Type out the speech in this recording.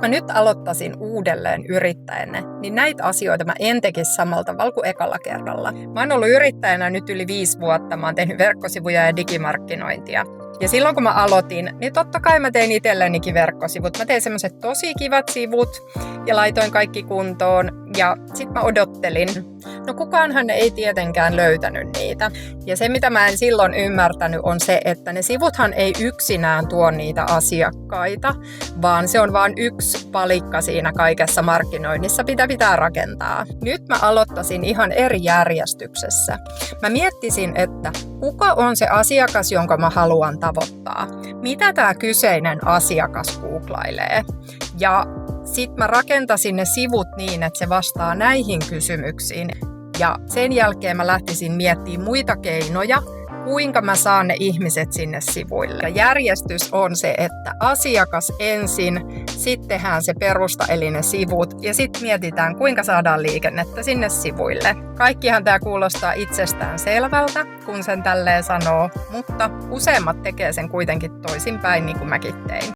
mä nyt aloittaisin uudelleen yrittäjänä, niin näitä asioita mä en tekisi samalla tavalla kuin ekalla kerralla. Mä oon ollut yrittäjänä nyt yli 5 vuotta, mä oon tehnyt verkkosivuja ja digimarkkinointia. Ja silloin kun mä aloitin, niin totta kai mä tein itsellenikin verkkosivut. Mä tein semmoiset tosi kivat sivut ja laitoin kaikki kuntoon. Ja sit mä odottelin. No kukaanhan ei tietenkään löytänyt niitä. Ja se mitä mä en silloin ymmärtänyt on se, että ne sivuthan ei yksinään tuo niitä asiakkaita, vaan se on vaan yksi palikka siinä kaikessa markkinoinnissa, mitä pitää rakentaa. Nyt mä aloittaisin ihan eri järjestyksessä. Mä miettisin, että kuka on se asiakas, jonka mä haluan tavoittaa? Mitä tää kyseinen asiakas googlailee? Ja sitten mä rakentasin ne sivut niin, että se vastaa näihin kysymyksiin. Ja sen jälkeen mä lähtisin miettimään muita keinoja, kuinka mä saan ne ihmiset sinne sivuille. Ja järjestys on se, että asiakas ensin, sitten tehdään se perusta eli ne sivut ja sitten mietitään, kuinka saadaan liikennettä sinne sivuille. Kaikkihan tää kuulostaa itsestään selvältä, kun sen tälleen sanoo, mutta useimmat tekee sen kuitenkin toisinpäin, niin kuin mäkin tein.